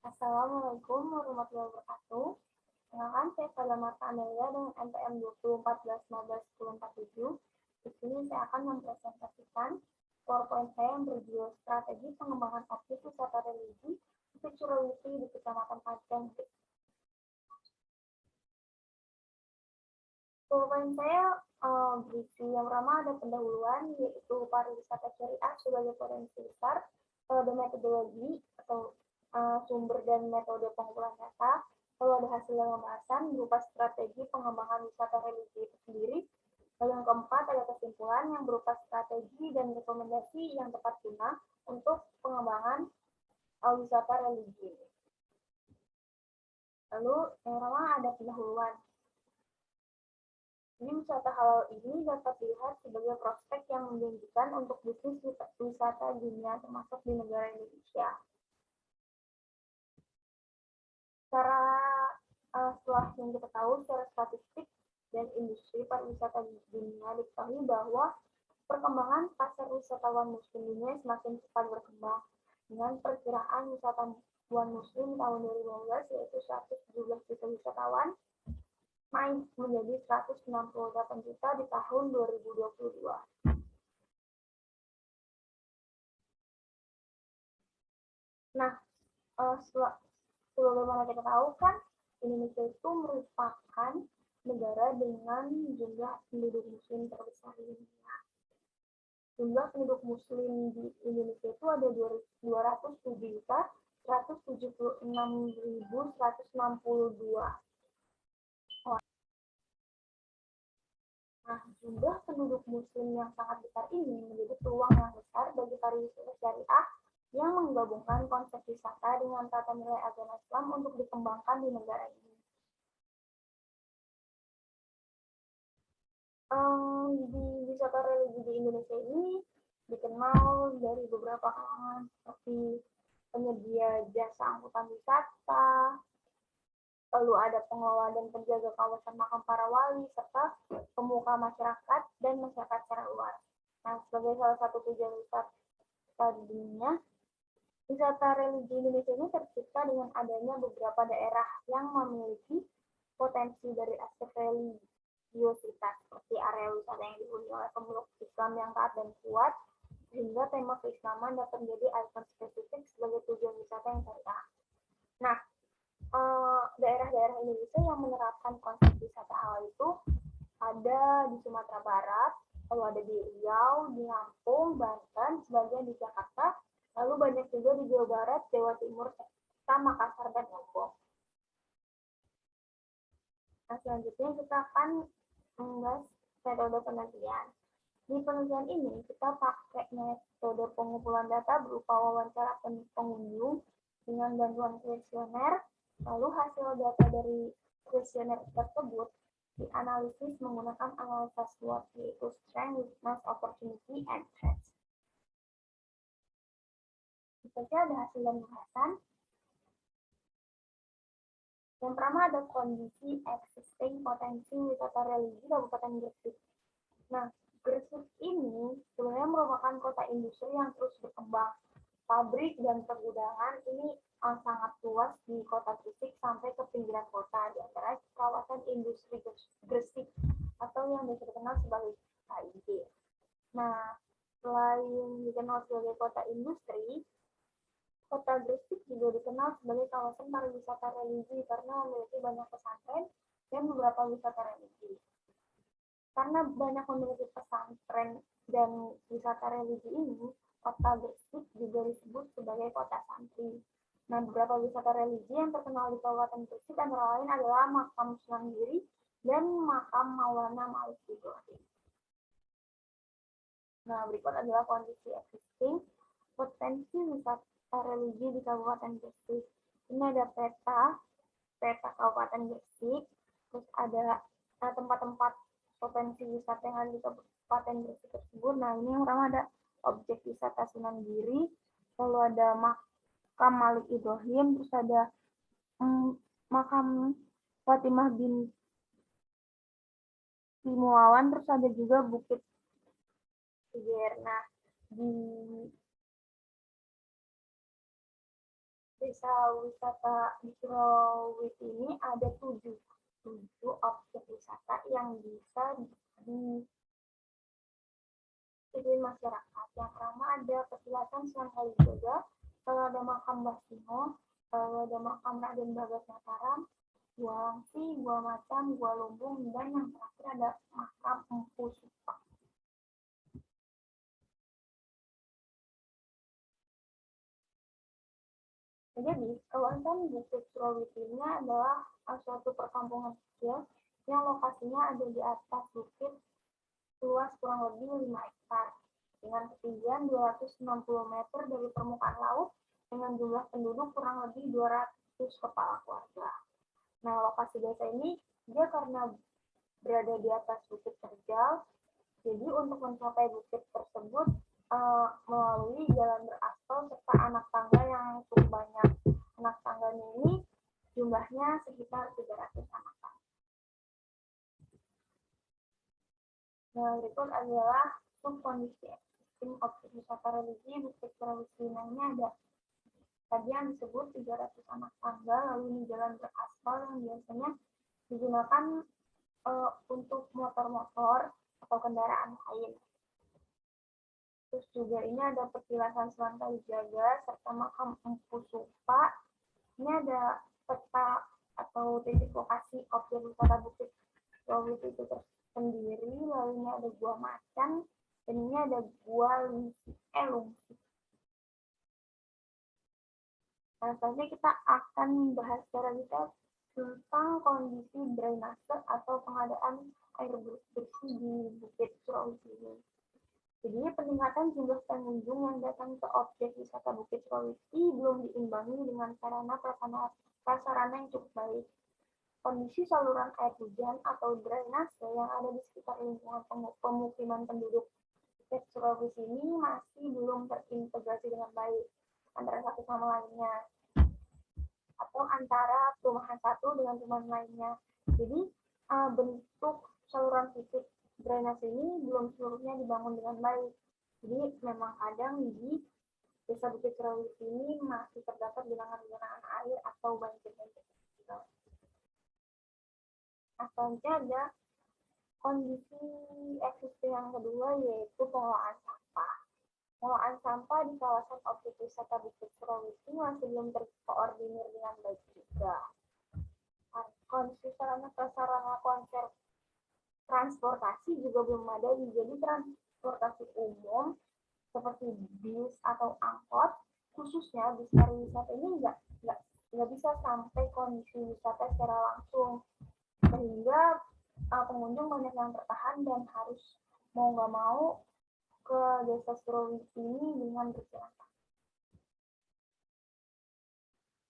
Assalamualaikum warahmatullahi wabarakatuh. Perkenalkan, saya Fadla Marta Amelia dengan NPM 2014-15-1047. Di sini saya akan mempresentasikan PowerPoint saya yang berjudul Strategi Pengembangan Objek Wisata Religi Spirituality di Kecamatan Padang. PowerPoint saya berisi yang pertama ada pendahuluan, yaitu pariwisata syariah sebagai potensi besar, ada metodologi atau sumber dan metode pengumpulan data, lalu ada hasil yang pembahasan berupa strategi pengembangan wisata religi itu sendiri, lalu yang keempat ada kesimpulan yang berupa strategi dan rekomendasi yang tepat guna untuk pengembangan wisata religi. Lalu yang pertama ada pendahuluan. Ini wisata halal ini dapat dilihat sebagai prospek yang menjanjikan untuk bisnis wisata dunia termasuk di negara Indonesia. Setelah yang kita tahu secara statistik dan industri pariwisata di dunia diketahui bahwa perkembangan pasar wisatawan muslim dunia semakin cepat berkembang dengan perkiraan wisatawan muslim tahun 2015 yaitu 117 juta wisatawan naik menjadi 168 juta di tahun 2022. Nah, sebagaimana kita tahu kan, Indonesia itu merupakan negara dengan jumlah penduduk muslim terbesar di dunia. Jumlah penduduk muslim di Indonesia itu ada 207.176.162. Nah, jumlah penduduk muslim yang sangat besar ini menjadi peluang yang besar bagi pariwisata syariah yang menggabungkan konsep wisata dengan tata nilai agama Islam untuk dikembangkan di negara ini. Di wisata religi di Indonesia ini dikenal dari beberapa kalangan seperti penyedia jasa angkutan wisata, lalu ada pengelola dan penjaga kawasan makam para wali, serta pemuka masyarakat dan masyarakat secara luas. Nah, sebagai salah satu tujuan wisata di dunia, wisata religi Indonesia ini tercipta dengan adanya beberapa daerah yang memiliki potensi dari aspek religiositas, seperti area wisata yang dihuni oleh pemeluk Islam yang taat dan kuat, sehingga tema keislaman dapat menjadi ikon spesifik sebagai tujuan wisata yang syariah. Nah, daerah-daerah Indonesia yang menerapkan konsep wisata halal itu ada di Sumatera Barat, lalu ada di Riau, di Lampung, Banten, sebagian di Jakarta, lalu banyak juga di Jawa Barat, Jawa Timur, serta Makassar dan Lombok. Nah, selanjutnya kita akan membahas metode penelitian. Di penelitian ini, kita pakai metode pengumpulan data berupa wawancara pengunjung dengan bantuan kuesioner, lalu hasil data dari kuesioner tersebut dianalisis menggunakan analisa SWOT, yaitu Strength, Weakness, Opportunity, and Threats. Saja ada hasil dan bahasan. Yang pertama ada kondisi existing potensi wisata religi Kabupaten Gresik. Nah, Gresik ini sebenarnya merupakan kota industri yang terus berkembang. Pabrik dan pergudangan ini sangat luas di kota Gresik sampai ke pinggiran kota, di antara kawasan industri Gresik atau yang biasa dikenal sebagai KID. Nah, selain dikenal sebagai kota industri, Kota Gresik juga dikenal sebagai kawasan pariwisata religi karena memiliki banyak pesantren dan beberapa wisata religi. Karena banyak memiliki pesantren dan wisata religi ini, Kota Gresik juga disebut sebagai kota santri. Nah, beberapa wisata religi yang terkenal di Kabupaten Gresik antara lain adalah Makam Sunan Giri dan Makam Maulana Malik Ibrahim. Nah, berikut adalah kondisi existing potensi wisata religi di Kabupaten Gresik. Ini ada peta Kabupaten Gresik, terus ada tempat-tempat potensi wisata yang ada di Kabupaten Gresik tersebut. Nah, ini yang pertama ada objek wisata Sunan Giri, lalu ada Makam Malik Ibrahim, terus ada Makam Fatimah binti Muawan, terus ada juga Bukit Tiger. Nah, di desa wisata di Sulawesi ini ada tujuh objek wisata yang bisa diikuti masyarakat. Yang pertama ada Petilasan Sunan Kalijaga, lalu ada makam Mbah Simo, lalu ada makam Raden Bagas Mataram, Gua Langsi, Gua Macan, Gua Lumbung, dan yang terakhir ada makam Empu Supak. Jadi, kawasan Bukit Sulawesi ini adalah suatu perkampungan kecil yang lokasinya ada di atas bukit luas kurang lebih 5 hektar dengan ketinggian 260 meter dari permukaan laut dengan jumlah penduduk kurang lebih 200 kepala keluarga. Nah, lokasi desa ini dia karena berada di atas bukit terjal, jadi untuk mencapai bukit tersebut melalui jalan beraspal serta anak tangga yang cukup banyak. Anak tangganya ini jumlahnya sekitar 300 anak tangga. Nah, berikut adalah kondisi existing objek wisata religi Bukit Sulawesi. Ini ada tadi yang disebut 300 anak tangga, lalu ini jalan beraspal yang biasanya digunakan untuk motor-motor atau kendaraan lain. Terus juga ini ada Petilasan Sunan Kalijaga serta makam Empu Supak. Ini ada peta atau titik lokasi objek wisata Bukit Sulawesi itu tersendiri. Lalu ini ada Gua Macan dan ini ada Gua Lungsi. Nah, selanjutnya kita akan membahas secara detail tentang kondisi drainase atau pengadaan air bersih di Bukit Sulawesi ini. Jadi, peningkatan jumlah pengunjung yang datang ke objek wisata Bukit Sulawesi belum diimbangi dengan sarana prasarana yang cukup baik. Kondisi saluran air hujan atau drainase yang ada di sekitar lingkungan pemukiman penduduk Bukit Sulawesi ini masih belum terintegrasi dengan baik antara satu sama lainnya, atau antara perumahan satu dengan perumahan lainnya. Jadi, bentuk saluran titik drainase ini belum seluruhnya dibangun dengan baik. Jadi memang kadang di desa Bukit Sulawesi ini masih terdapat genangan-genangan air atau banjir-banjir. Nah, selanjutnya ada kondisi existing yang kedua, yaitu pengelolaan sampah. Pengelolaan sampah di kawasan objek wisata Bukit Sulawesi masih belum terkoordinir dengan baik juga. Kondisi sarana prasarana transportasi juga belum ada. Jadi transportasi umum seperti bis atau angkot, khususnya bis pariwisata ini nggak bisa sampai kondisi wisata secara langsung, sehingga pengunjung banyak yang tertahan dan harus mau nggak mau ke desa Sulawesi ini dengan berjalan kaki.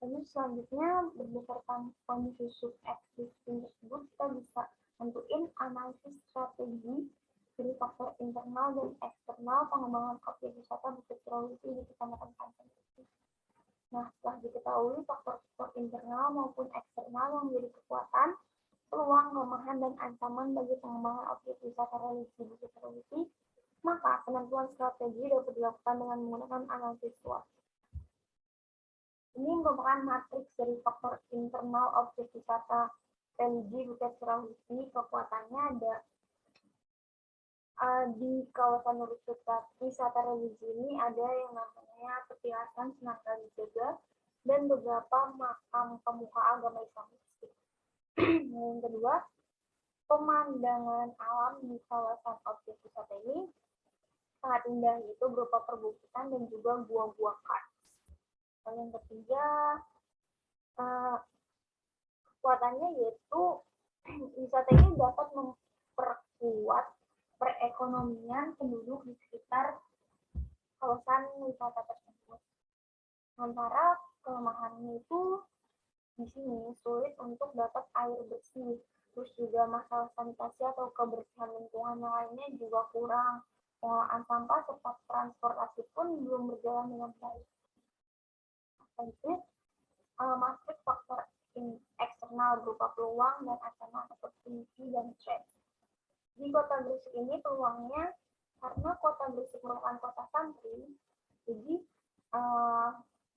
Lalu selanjutnya, berdasarkan kondisi sub-existing tersebut, kita bisa tentuin analisis strategi dari faktor internal dan eksternal pengembangan objek wisata Bukit Sulawesi di Kecamatan Panceng. Nah, setelah diketahui faktor internal maupun eksternal yang menjadi kekuatan, peluang, kelemahan, dan ancaman bagi pengembangan objek wisata religi Bukit Sulawesi, maka penentuan strategi dapat dilakukan dengan menggunakan analisis SWOT. Ini merupakan matriks dari faktor internal objek wisata religi Bukit Sulawesi. Kekuatannya ada di kawasan wisata religi ini ada yang namanya Petilasan Sunan Kalijaga dan beberapa makam pemuka agama Islam. Yang kedua, pemandangan alam di kawasan objek wisata ini sangat indah, itu berupa perbukitan dan juga gua-gua kars. Lalu yang ketiga, kekuatannya yaitu wisata ini dapat memperkuat perekonomian penduduk di sekitar kawasan wisata tersebut. Sementara kelemahannya itu di sini sulit untuk dapat air bersih, terus juga masalah sanitasi atau kebersihan lingkungan lainnya juga kurang. Pengelolaan sampah serta transportasi pun belum berjalan dengan baik. Selanjutnya, matriks faktor eksternal berupa peluang dan ancaman opportunity dan threat. Di Kota Gresik ini peluangnya karena Kota Gresik merupakan kota santri, jadi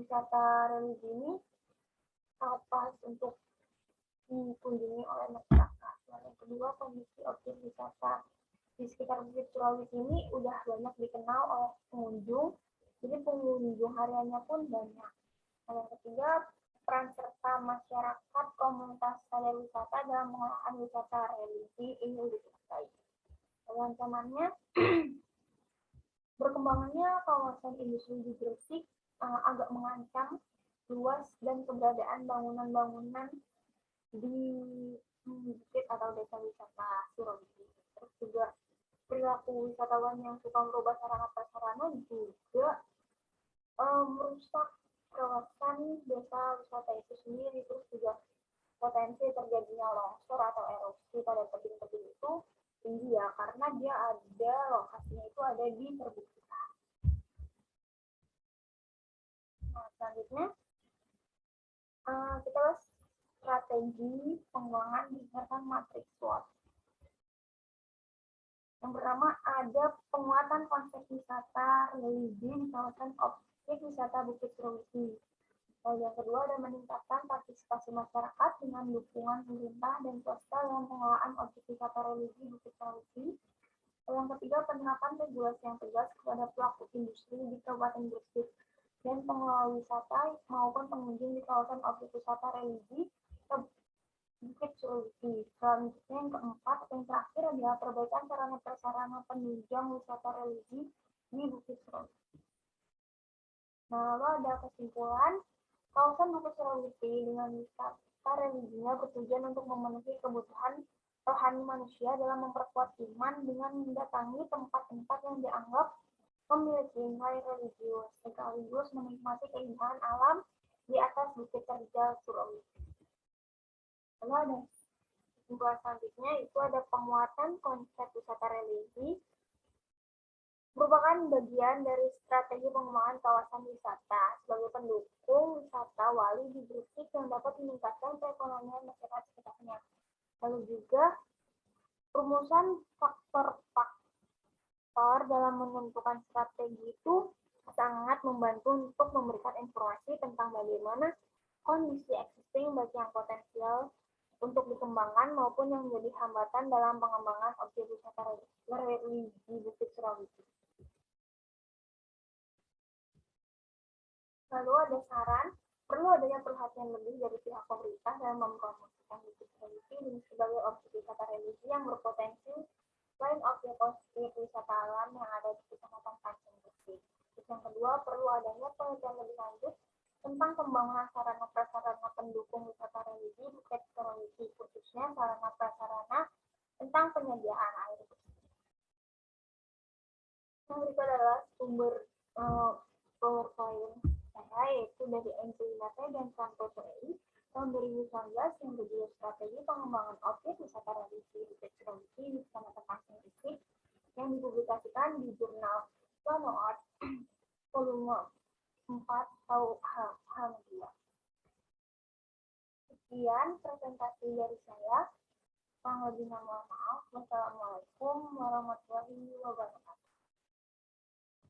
wisata religi ini sangat pas untuk dikunjungi oleh masyarakat. Yang kedua, kondisi objek wisata di sekitar Bukit Surawisi ini udah banyak dikenal oleh pengunjung, jadi pengunjung hariannya pun banyak. Yang ketiga, peran serta masyarakat komunitas sadar wisata dalam pengelolaan wisata religi ini lebih terkait. Ancamannya, berkembangnya kawasan industri di Gresik agak mengancam luas dan keberadaan bangunan-bangunan di bukit atau desa wisata Surabaya. Terus juga perilaku wisatawan yang suka merubah sarana prasarana juga merusak kawasan desa wisata itu sendiri. Terus juga potensi terjadinya longsor atau erupsi pada tebing-tebing itu tinggi ya, karena dia ada lokasinya itu ada di perbukitan. Nah, selanjutnya kita bahas strategi pengembangan berdasarkan matriks SWOT. Yang pertama, ada penguatan konsep wisata religi di kawasan objek wisata Bukit Surawisi. Yang kedua, ada meningkatkan partisipasi masyarakat dengan dukungan pemerintah dan swasta dalam pengelolaan objek wisata religi Bukit Surawisi. Yang ketiga, penerapan regulasi yang tegas kepada pelaku industri di Kabupaten Gresik dan pengelola wisata maupun pengunjung di kawasan objek wisata religi Bukit Surawisi. Selanjutnya yang keempat, yang terakhir adalah perbaikan sarana prasarana penunjang wisata religi di Bukit Surawisi. Nah, lalu ada kesimpulan, kawasan Bukit Surawisi dengan wisata religinya bertujuan untuk memenuhi kebutuhan rohani manusia dalam memperkuat iman dengan mendatangi tempat-tempat yang dianggap memiliki nilai religius, sekaligus menikmati keindahan alam di atas Bukit Terjal Surawisi. Lalu ada kesimpulan selanjutnya, itu ada penguatan konsep wisata religi merupakan bagian dari strategi pengembangan kawasan wisata sebagai pendukung wisata wali di Gresik yang dapat meningkatkan perekonomian masyarakat sekitarnya. Lalu juga rumusan faktor-faktor dalam menentukan strategi itu sangat membantu untuk memberikan informasi tentang bagaimana kondisi existing baik yang potensial untuk dikembangkan maupun yang menjadi hambatan dalam pengembangan objek wisata religi di Bukit Surawisi. Lalu ada saran, perlu adanya perhatian lebih dari pihak pemerintah dalam mempromosikan Bukit Surawisi sebagai objek wisata religi yang berpotensi selain objek wisata alam yang ada di Kecamatan Panceng Gresik. Yang kedua, perlu adanya penelitian lebih lanjut tentang pembangunan sarana prasarana pendukung wisata religi Bukit Surawisi, khususnya sarana prasarana tentang penyediaan air bersih. Yang berikut adalah sumber PowerPoint saya, yaitu dari NC5T dan Santoso.ai tahun 2019 yang berjudul Strategi Pengembangan Objek Wisata Religi Bukit Surawisi di Kecamatan Panceng Gresik yang dipublikasikan di jurnal Plano Art volume 4 tahun 2. Sekian presentasi dari saya. Kurang lebihnya mohon maaf. Wassalamualaikum warahmatullahi wabarakatuh.